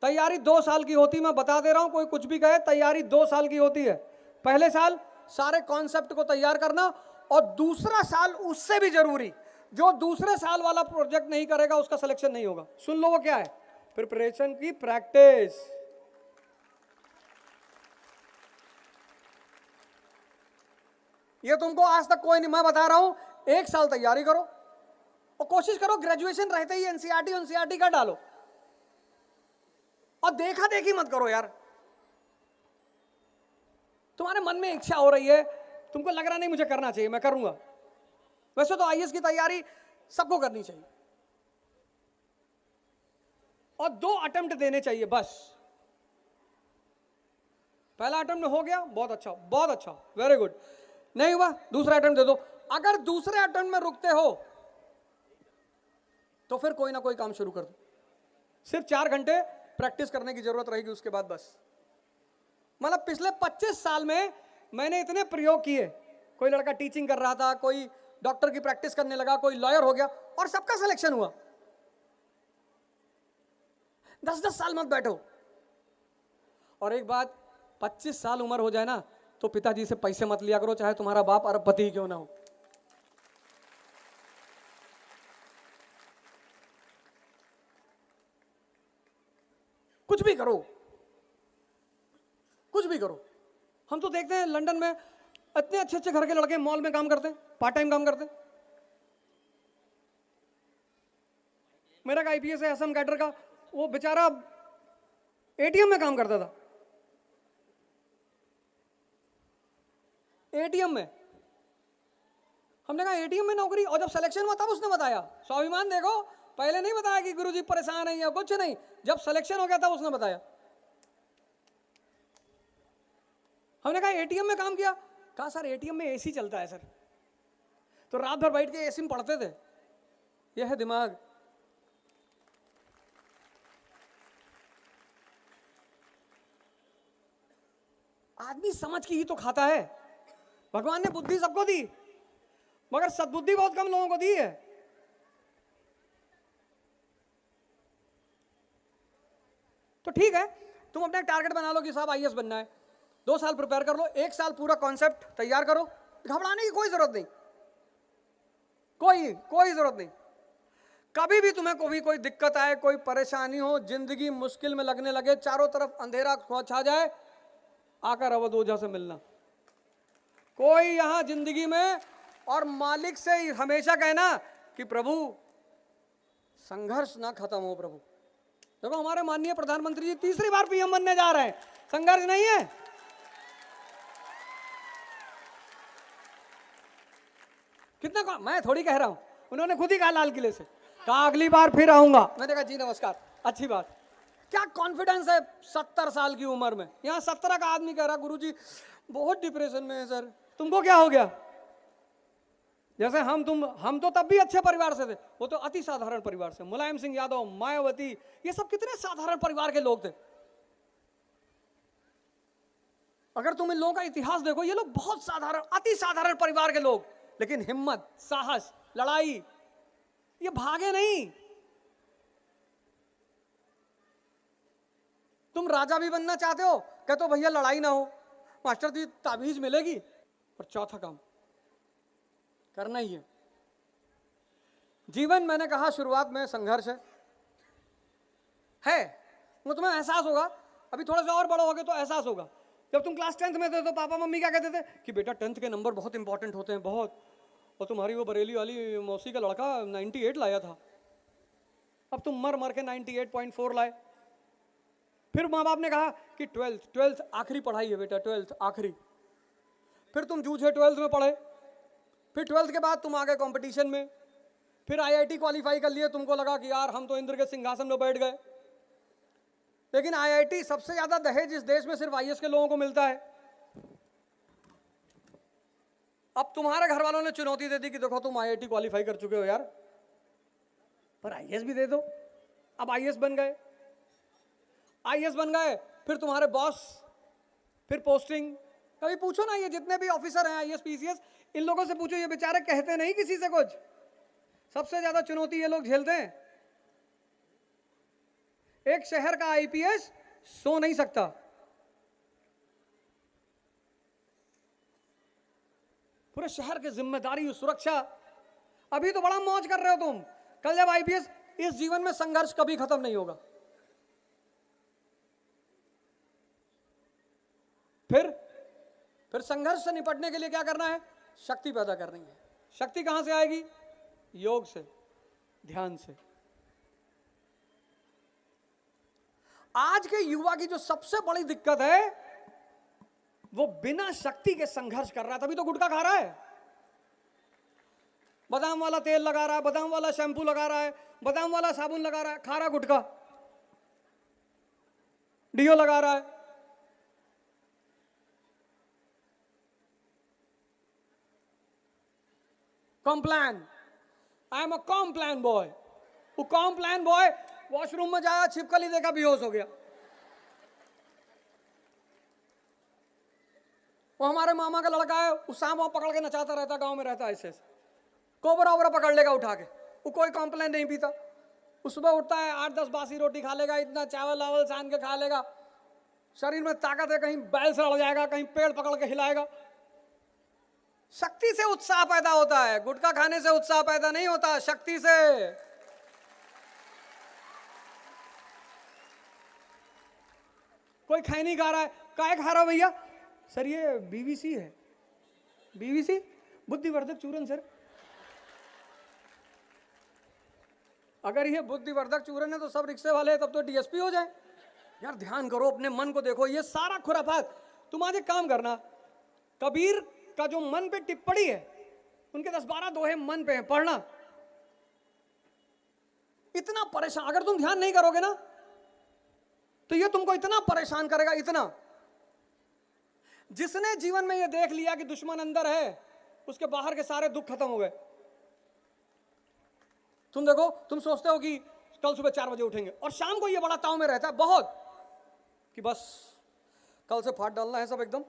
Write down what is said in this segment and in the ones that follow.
तैयारी 2 साल की होती, मैं बता दे रहा हूं, कोई कुछ भी कहे, तैयारी 2 साल की होती है। पहले साल सारे कॉन्सेप्ट को तैयार करना, और दूसरा साल उससे भी जरूरी, जो दूसरे साल वाला प्रोजेक्ट नहीं करेगा उसका सिलेक्शन नहीं होगा। सुन लो वो क्या है, प्रिपरेशन की प्रैक्टिस। ये तुमको आज तक कोई नहीं, मैं बता रहा हूं, 1 साल तैयारी करो और कोशिश करो ग्रेजुएशन रहते ही एनसीईआरटी का डालो, और देखा देखी मत करो यार। तुम्हारे मन में इच्छा हो रही है, तुमको लग रहा नहीं मुझे करना चाहिए, मैं करूंगा। वैसे तो आईएएस की तैयारी सबको करनी चाहिए, और 2 अटेम्प्ट देने चाहिए बस। पहला अटेम्प्ट हो गया, बहुत अच्छा, बहुत अच्छा, वेरी गुड। नहीं हुआ, दूसरा अटेम्प्ट दे दो। अगर दूसरे अटेम्प्ट में रुकते हो तो फिर कोई ना कोई काम शुरू कर दो। सिर्फ 4 घंटे प्रैक्टिस करने की जरूरत रहेगी, उसके बाद बस। मतलब पिछले 25 साल में मैंने इतने प्रयोग किए, कोई लड़का टीचिंग कर रहा था, कोई डॉक्टर की प्रैक्टिस करने लगा, कोई लॉयर हो गया, और सबका सिलेक्शन हुआ। 10-10 साल मत बैठो। और एक बात, 25 साल उम्र हो जाए ना तो पिताजी से पैसे मत लिया करो, चाहे तुम्हारा बाप अरबपति क्यों ना हो। कुछ भी करो, कुछ भी करो। हम तो देखते हैं लंदन में इतने अच्छे अच्छे घर के लड़के मॉल में काम करते हैं, पार्ट टाइम काम करते हैं। मेरा का आईपीएस है असम कैडर का, वो बेचारा एटीएम में काम करता था, एटीएम में। हमने कहा एटीएम में नौकरी, और जब सिलेक्शन हुआ तब उसने बताया। स्वाभिमान देखो, पहले नहीं बताया कि गुरुजी परेशान है या कुछ नहीं, जब सिलेक्शन हो गया तब उसने बताया। हमने कहा एटीएम में काम किया, कहा सर एटीएम में एसी चलता है सर। तो रात भर बैठ के एसी में पढ़ते थे। यह है दिमाग। आदमी समझ के ही तो खाता है। भगवान ने बुद्धि सबको दी, मगर सद्बुद्धि बहुत कम लोगों को दी है। तो ठीक है, तुम अपना एक टारगेट बना लो कि साहब आईएएस बनना है, 2 साल प्रिपेयर कर लो, 1 साल पूरा कॉन्सेप्ट तैयार करो। घबराने की कोई जरूरत नहीं, कोई जरूरत नहीं। कभी भी तुम्हें कोई दिक्कत आए, कोई परेशानी हो, जिंदगी मुश्किल में लगने लगे, चारों तरफ अंधेरा छा जाए, आकर अवध ओझा से मिलना। कोई यहां जिंदगी में, और मालिक से हमेशा कहना कि प्रभु संघर्ष ना खत्म हो प्रभु। देखो हमारे माननीय प्रधानमंत्री जी 3री बार पीएम बनने जा रहे हैं, संघर्ष नहीं है। कितना, मैं थोड़ी कह रहा हूं, उन्होंने खुद ही कहा लाल किले से, कहा अगली बार फिर आऊंगा। मैंने कहा जी नमस्कार, अच्छी बात। क्या कॉन्फिडेंस है 70 साल की उम्र में। यहां 17 का आदमी कह रहा गुरुजी बहुत डिप्रेशन में है सर। तुमको क्या हो गया? जैसे हम तो तब भी अच्छे परिवार से थे, वो तो अति साधारण परिवार से। मुलायम सिंह यादव, मायावती, ये सब कितने साधारण परिवार के लोग थे। अगर तुम इन लोगों का इतिहास देखो, ये लोग बहुत साधारण, अति साधारण परिवार के लोग, लेकिन हिम्मत, साहस, लड़ाई, ये भागे नहीं। तुम राजा भी बनना चाहते हो, कहते हो भैया लड़ाई ना हो, मास्टर जी ताबीज मिलेगी। और चौथा काम करना ही है। जीवन, मैंने कहा शुरुआत में, संघर्ष है। वो तुम्हें एहसास होगा, अभी थोड़ा सा और बड़ा हो गए तो एहसास होगा। जब तुम क्लास 10th में थे तो पापा मम्मी क्या कहते थे कि बेटा 10th के नंबर बहुत इंपॉर्टेंट होते हैं, बहुत। और तुम्हारी वो बरेली वाली मौसी का लड़का 98 लाया था, अब तुम मर मर के 98.4 लाए। फिर माँ बाप ने कहा कि 12th आखिरी पढ़ाई है बेटा, 12th आखिरी। फिर तुम जूझे 12th में पढ़े, फिर 12th के बाद तुम आ गए कंपटीशन में, फिर आईआईटी क्वालिफाई कर लिए। तुमको लगा कि यार हम तो इंद्र के सिंहासन में बैठ गए। लेकिन आईआईटी, सबसे ज्यादा दहेज इस देश में सिर्फ आईएएस के लोगों को मिलता है। अब तुम्हारे घर वालों ने चुनौती दे दी कि देखो तुम आईआईटी क्वालिफाई कर चुके हो यार, पर आईएएस भी दे दो। अब आईएएस बन गए, आईएएस बन गए, फिर तुम्हारे बॉस, फिर पोस्टिंग। कभी पूछो ना, ये जितने भी ऑफिसर हैं आईएएस पीसीएस, इन लोगों से पूछो, ये बेचारे कहते नहीं किसी से कुछ। सबसे ज्यादा चुनौती ये लोग झेलते हैं। एक शहर का आईपीएस सो नहीं सकता। पूरे शहर की जिम्मेदारी, सुरक्षा। अभी तो बड़ा मौज कर रहे हो तुम, कल जब आईपीएस, इस जीवन में संघर्ष कभी खत्म नहीं होगा। फिर संघर्ष से निपटने के लिए क्या करना है? शक्ति पैदा करनी है। शक्ति कहां से आएगी? योग से, ध्यान से। आज के युवा की जो सबसे बड़ी दिक्कत है, वो बिना शक्ति के संघर्ष कर रहा है, तभी तो गुटखा खा रहा है। बादाम वाला तेल लगा रहा है, बादाम वाला शैंपू लगा रहा है, बादाम वाला साबुन लगा रहा है, खा रहा गुटखा, डीओ लगा रहा है। Complan, I am a Complan boy. वो कॉम्प्लान बॉय वॉशरूम में जाया, छिपकली देखा, बेहोश हो गया। वो हमारे मामा का लड़का है, उस सांप पकड़ के नचाता रहता, गांव में रहता है, ऐसे कोबरा वोबरा पकड़ लेगा उठा के। वो कोई कॉम्प्लेन नहीं पीता। वो सुबह उठता है, 8-10 बासी रोटी खा लेगा, इतना चावल वावल सान के खा लेगा, शरीर में ताकत है, कहीं बैल से लड़ जाएगा, कहीं पेड़ पकड़ के हिलाएगा। शक्ति से उत्साह पैदा होता है, गुटखा खाने से उत्साह पैदा नहीं होता, शक्ति से। कोई खैनी खा रहा है, काहे खा रहा हो भैया? सर ये बीवीसी है। बीवीसी बुद्धिवर्धक चूर्ण सर। अगर ये बुद्धिवर्धक चूर्ण है तो सब रिक्शे वाले तब तो डीएसपी हो जाए। यार ध्यान करो, अपने मन को देखो, ये सारा खुराफात। तुम आज एक काम करना, कबीर का जो मन पे टिप्पणी है, उनके 10-12 दोहे मन पे हैं, पढ़ना। इतना परेशान, अगर तुम ध्यान नहीं करोगे ना तो ये तुमको इतना परेशान करेगा, इतना। जिसने जीवन में ये देख लिया कि दुश्मन अंदर है, उसके बाहर के सारे दुख खत्म हो गए। तुम देखो, तुम सोचते हो कि कल सुबह 4 बजे उठेंगे, और शाम को ये बड़ा ताव में रहता है बहुत कि बस कल से फाड़ डालना है सब एकदम,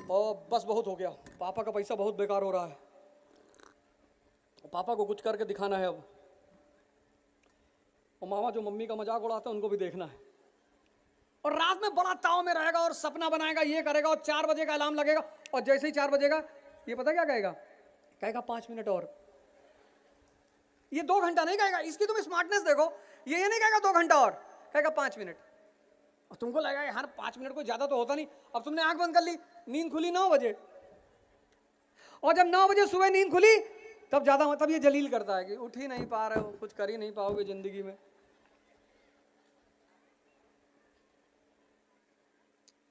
और बस बहुत हो गया, पापा का पैसा बहुत बेकार हो रहा है, पापा को कुछ करके दिखाना है अब, और मामा जो मम्मी का मजाक उड़ाते हैं उनको भी देखना है। और रात में बड़ा ताव में रहेगा और सपना बनाएगा, ये करेगा, और 4 बजे का अलार्म लगेगा, और जैसे ही 4 बजेगा, ये पता क्या कहेगा? कहेगा 5 मिनट और। ये 2 घंटा नहीं कहेगा, इसकी तुम स्मार्टनेस देखो, ये नहीं कहेगा 2 घंटा और, कहेगा 5 मिनट। और तुमको लगेगा यार 5 मिनट कोई ज्यादा तो होता नहीं। अब तुमने आंख बंद कर ली, नींद खुली 9 बजे, और जब 9 बजे सुबह नींद खुली तब ज्यादा, मतलब ये जलील करता है कि उठ ही नहीं पा रहे हो, कुछ कर ही नहीं पाओगे जिंदगी में।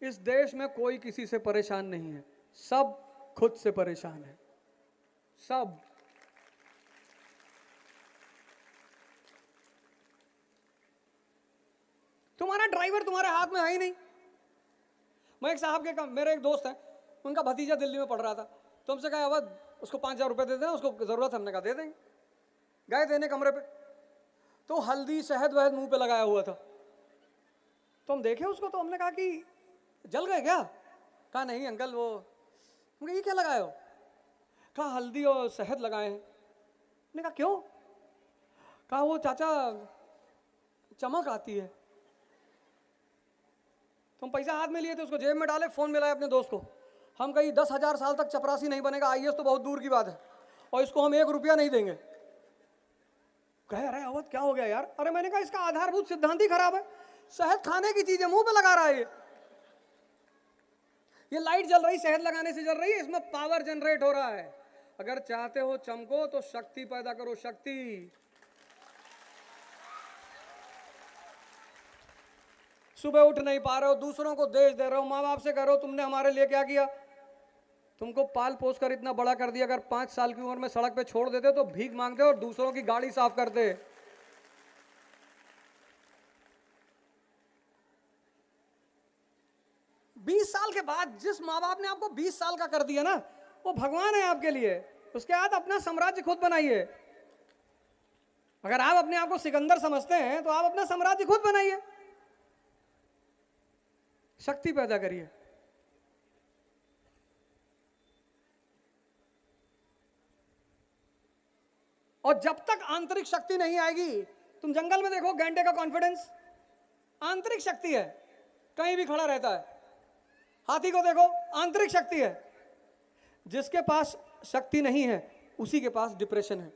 इस देश में कोई किसी से परेशान नहीं है, सब खुद से परेशान है, सब। तुम्हारा ड्राइवर तुम्हारे हाथ में है ही नहीं। मैं एक साहब के, मेरे एक दोस्त है, उनका भतीजा दिल्ली में पढ़ रहा था, तो हमसे कहा अब उसको 5,000 रुपये दे देना, उसको जरूरत, हमने कहा दे देंगे। गए देने कमरे पे, तो हल्दी शहद वहद मुंह पे लगाया हुआ था। तो हम देखे उसको, तो हमने कहा कि जल गए क्या? कहा नहीं अंकल, वो, हमने ये क्या लगाए हो? कहा हल्दी और शहद लगाए हैं। मैंने कहा क्यों? कहा वो चाचा चमक आती है। तुम पैसा हाथ में लिए थे, उसको जेब में डाले, फोन मिलाए अपने दोस्त को, हम कहीं 10,000 साल तक चपरासी नहीं बनेगा, आईएएस तो बहुत दूर की बात है, और इसको हम 1 रुपया नहीं देंगे। कहे अरे अवध क्या हो गया यार? अरे मैंने कहा इसका आधारभूत सिद्धांत ही खराब है, शहद खाने की चीज है, मुंह पे लगा रहा है। ये लाइट जल रही शहद लगाने से जल रही है, इसमें पावर जनरेट हो रहा है। अगर चाहते हो चमको तो शक्ति पैदा करो, शक्ति। सुबह उठ नहीं पा रहे हो, दूसरों को देश दे रहे हो, माँ बाप से कह रहे हो तुमने हमारे लिए क्या किया? तुमको पाल पोस कर इतना बड़ा कर दिया, अगर 5 साल की उम्र में सड़क पे छोड़ देते तो भीख मांगते और दूसरों की गाड़ी साफ करते। बीस साल के बाद जिस माँ बाप ने आपको 20 साल का कर दिया ना, वो भगवान है आपके लिए। उसके बाद अपना साम्राज्य खुद बनाइए। अगर आप अपने आप को सिकंदर समझते हैं तो आप अपना साम्राज्य खुद बनाइए, शक्ति पैदा करिए। और जब तक आंतरिक शक्ति नहीं आएगी तुम जंगल में देखो गैंडे का कॉन्फिडेंस आंतरिक शक्ति है, कहीं भी खड़ा रहता है। हाथी को देखो, आंतरिक शक्ति है। जिसके पास शक्ति नहीं है उसी के पास डिप्रेशन है।